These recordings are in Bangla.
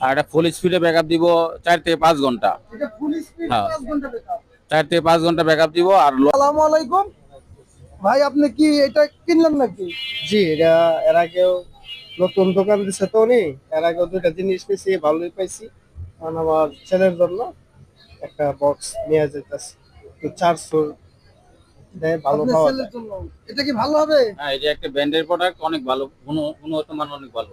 আর এটা ফুল স্পিডে ব্যাকআপ দিব 4 থেকে 5 ঘন্টা। এটা ফুল স্পিড হ্যাঁ, 5 ঘন্টা ব্যাকআপ। 4 থেকে 5 ঘন্টা ব্যাকআপ দিব। আর আসসালামু আলাইকুম ভাই, আপনি কি এটা কিনলেন নাকি? জি, এটা এর আগেও নতুন দোকান দিচ্ছে তো উনি। এর আগেও দুইটা জিনিস নিয়েছি, ভালোই পাইছি। কারণ আমার ছেলের জন্য একটা বক্স নিয়ে যেতেছি, তো 400 দেয়, ভালো আপনার পাওয়া ছেলের যায়। জন্য এটা কি ভালো হবে? হ্যাঁ, এটা একটা ব্র্যান্ডের প্রোডাক্ট, অনেক ভালো, গুণগত মান অনেক ভালো।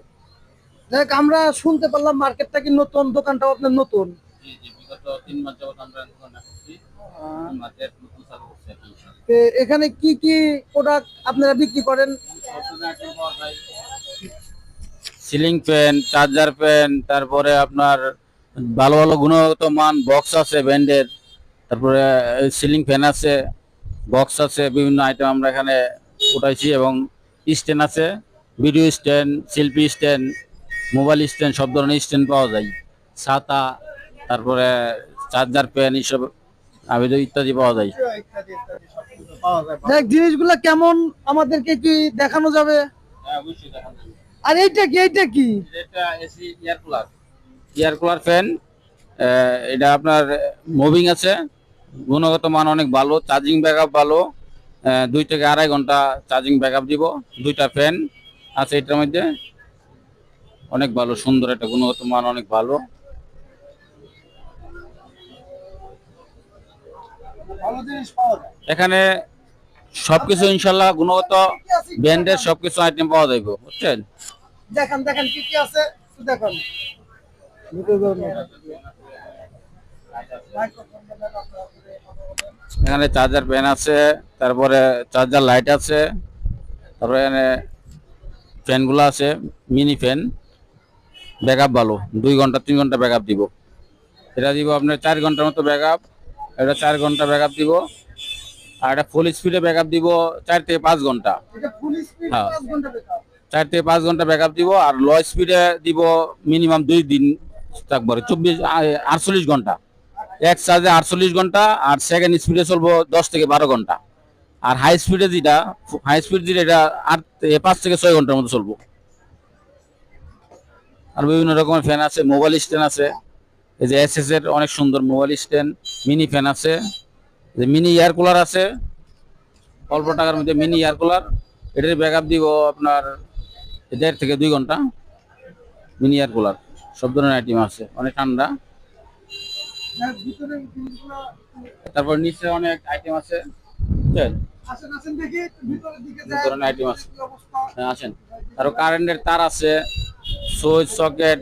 দেখ, আমরা শুনতে পারলাম মার্কেটটা কি নতুন, দোকানটাও আপনার নতুন। জি জি, বিগত 3 মাস যাবত আমরা দোকান করছি। 3 মাসের নতুন চালু করছি আর কি, ইনশাআল্লাহ। তো এখানে কি কি প্রোডাক্ট আপনারা বিক্রি করেন? সিলিং ফ্যান, চার্জার ফ্যান, তারপরে আপনার ভালো ভালো গুণগত মান বক্স আছে ব্র্যান্ডের, তারপরে সিলিং ফ্যান আছে, বক্স আছে, বিভিন্ন আইটেম আমরা এখানে উঠাইছি। এবং স্ট্যান্ড আছে, video stand, selfie stand, mobile stand, সব ধরনের স্ট্যান্ড পাওয়া যায়। ছাতা, তারপরে চার্জার ফ্যান, এইসব আবেদন ইত্যাদি পাওয়া যায়। ইত্যাদি ইত্যাদি সবকিছু পাওয়া যায়। দেখ, জিনিসগুলো কেমন আমাদেরকে কি দেখানো যাবে? হ্যাঁ, অবশ্যই দেখানো যাবে। আর এইটা কি? এটা এসি এয়ার কুলার ফ্যান। এটা আপনার মুভিং আছে, গুণগত মান অনেক ভালো, চার্জিং ব্যাকআপ ভালো। 2 থেকে 2.5 ঘন্টা চার্জিং ব্যাকআপ দিব। দুইটা ফ্যান আছে এটার মধ্যে, অনেক ভালো, সুন্দর, একটা গুণগত মান অনেক ভালো। ভালো জিনিস পাওয়া যায়। এখানে সবকিছু ইনশাল্লাহ গুণগত ব্র্যান্ডের সবকিছু আইটেম পাওয়া যাবে, বুঝছেন। দেখান দেখান কি কি আছে একটু দেখান। এখানে চার্জার ফ্যান আছে, তারপরে চার্জার লাইট আছে, তারপরে এখানে ফ্যানগুলো আছে, মিনি ফ্যান, ব্যাকআপ ভালো, 2 ঘন্টা 3 ঘন্টা ব্যাকআপ দিব। এটা দিব আপনার 4 ঘন্টার মতো ব্যাকআপ। এটা 4 ঘন্টা ব্যাকআপ দিব। আর এটা ফুল স্পিডে ব্যাকআপ দিব 4 থেকে 5 ঘন্টা। এটা ফুল স্পিড হ্যাঁ, 5 ঘন্টা ব্যাকআপ। 4 থেকে 5 ঘন্টা ব্যাকআপ দিব। আর লো স্পিডে দিব মিনিমাম 2 দিন থাকবে, 48 ঘন্টা। এক চার্জে 48 ঘন্টা, আর সেকেন্ড স্পিডে চলবো 10 থেকে 12 ঘন্টা। আর হাই স্পিডে যেটা এটা 5 থেকে 6 ঘন্টার মতো চলবো। আর বিভিন্ন রকমের ফ্যান আছে, মোবাইল স্ট্যান্ড আছে, এই যে এসএস এর অনেক সুন্দর মোবাইল স্ট্যান্ড, মিনি ফ্যান আছে, যে মিনি এয়ার কুলার আছে, অল্প টাকার মধ্যে মিনি এয়ার কুলার। এটার ব্যাকআপ দিব আপনার 1.5 থেকে 2 ঘন্টা। মিনি এয়ার কুলার, সব ধরনের আইটেম আছে, অনেক ঠান্ডা। দেখ, ভিতরে জিনিসগুলো তারপর নিচে অনেক আইটেম আছে, বুঝছেন, আসেন আসেন দেখি একটু ভিতরের দিকে বিভিন্ন যাই। ধরনের আইটেম আছে। কি অবস্থা? হ্যাঁ, আসেন। আরো কারেন্টের তার আছে, সুইচ, সকেট,